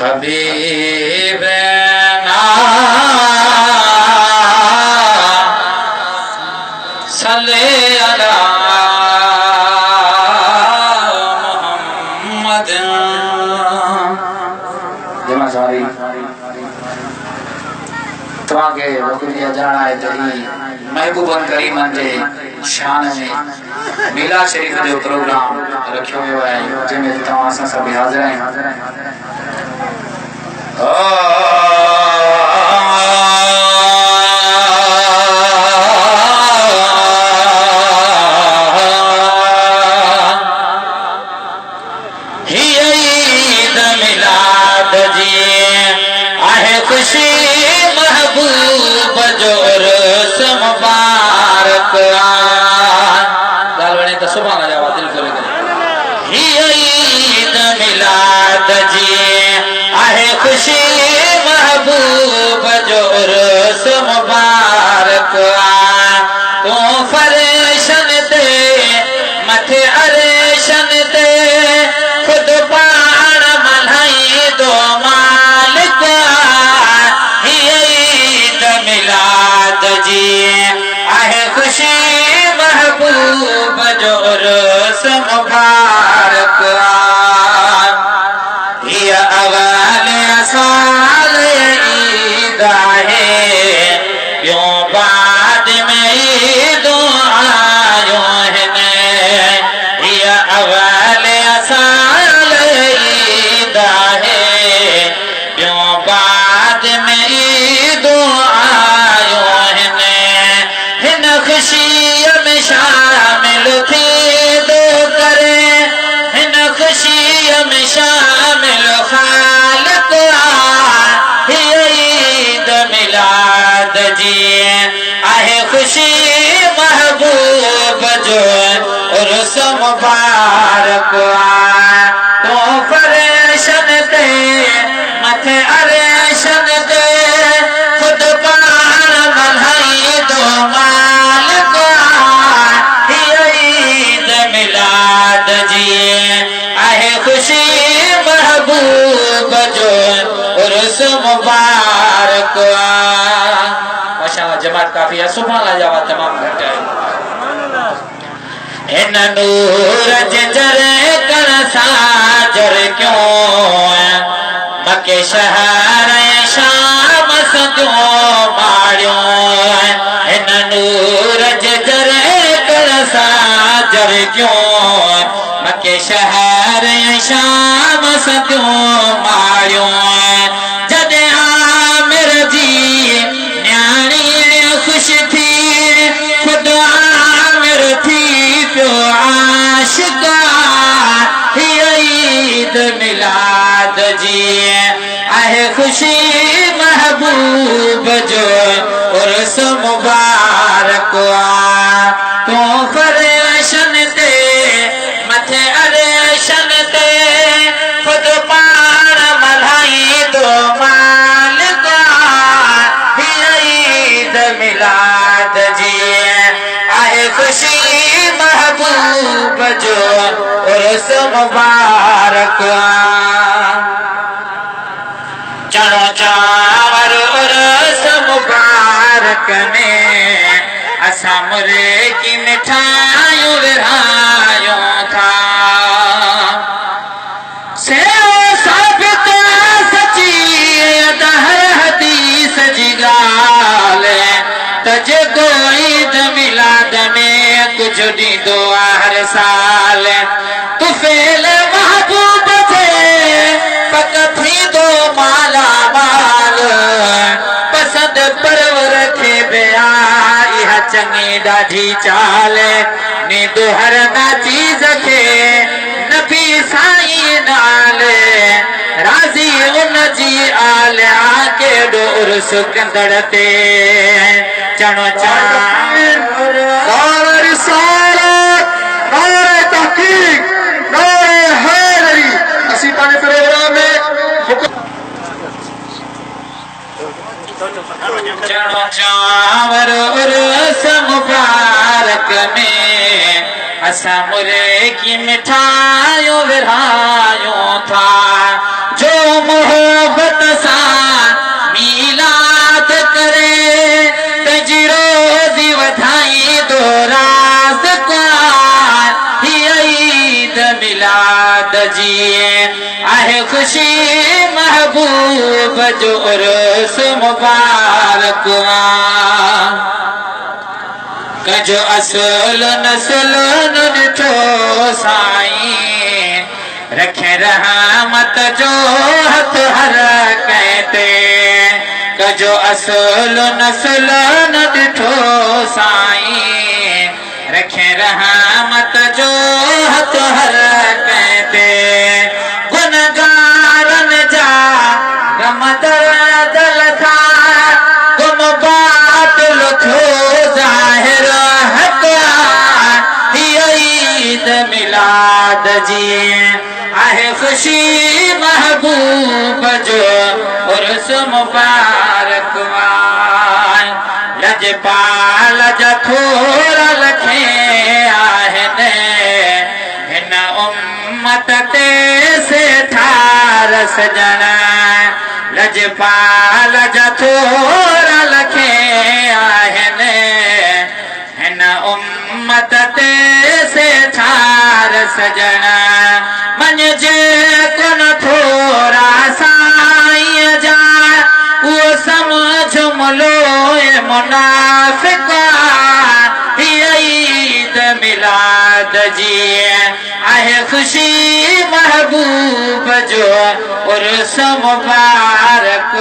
हबीबना सल्ले अला मुहम्मद। जमा सारी तव्हांखे मोकिलिया जाना है तरी महबूबन करीमन जे शान में मीलाद शरीफ जो प्रोग्राम रखियो वियो आहे जंहिंमें तव्हां असां सभु हाज़िर आहियूं। खुशी महबूब जो उर्स मुबारक गाल वणे त सुभान अल्लाह दिल खोले करे ही ईद मिलाद जी आहे खुशी महबूब जो उर्स मुबारक तू फरेशन दे मथे अरेशन दे खुद पाण मल्हाई दो मालिक मिलाद जी आहे खुशी महबूब जो उर्स मुबारक ये अवल साल ईद आहे यूं बाद में ईद आयो है ये अवल साल ईद आहे यूं बाद में ईद शामिल थी दो करे हिन खुशी में शामिल खालिक ईद मिलाद जी आहे खुशी महबूब जो उर्स मुबारक तो फरेशन दे मथे अरेशन दे खुद पाण मल्हाई दो मालिक मिलाद जी आहे खुशी महबूब जो उर्स मुबारक माशाअल्लाह जमात काफी है सुभान अल्लाह जवाब तमाम घट है इन नूर जरे कर साजर क्यों मके शहर शाम सजो मारियो इन नूर जरे साजर क्यों मके शहर शाम सजो मारियो जदे आमिर जी न्याणी खुश थी खुद आमिर थी प्यो आशिका ईद मिलाद जी आहे खुशी महबूब जो उर्स मुबारक तो फरेशन दे मथे अरेशन दे खुद पाण मल्हाई दो मालिक ईद मिलाद जी आहे खुशी महबूब जो उर्स मुबारक चढ़ो चावर उर्स मुबारक में असा मुरे की मिठाइयों विरायों था से साबित सची दहर हदीस जी गाल तजे को ईद मिलाद में कुछ दीदो हर साल तू फेल महबूब थे पक थी दो माला माल पसंद परवर के बया चंगी ॾाढी चाल ने दोहर ना चीज खे नबी साईं नाल राज़ी उन जी आलिया केॾो उर्स कंदड़ ते चणो चावर तहक़ीक़ नारे हैदरी असीं पंहिंजे प्रोग्राम में चढ़ो चावर उर्स मुबारक में असा मुरे की मिठाइयों विरायों था जो मोह आहे खुशी महबूब जो उर्स मुबारक कजो असल नस्ल ॾिठो साईं रखे रहमत जो हथ हर कहते कजो असल नस्ल ॾिठो साईं रखे रहमत जो हथ हर कहते गुनगारन जा गम दल था गुम बातिल थो ज़ाहिर हक़ हीअ ईद मिलाद जी आहे खुशी महबूब जो उर्स मुबारक लजपाल जा थोरा लखे आहिनि हिन उम्मत ते से ठार सजण लजपाल जा थोरा लखे आहिनि हिन उम्मत ते से ठार सजण मञिजे कोन थोरा साईं जा उहो समझ मुलोए मुनाफ़िक़ हीअ ईद मिलाद जी आहे खुशी महबूब जो उर्स मुबारक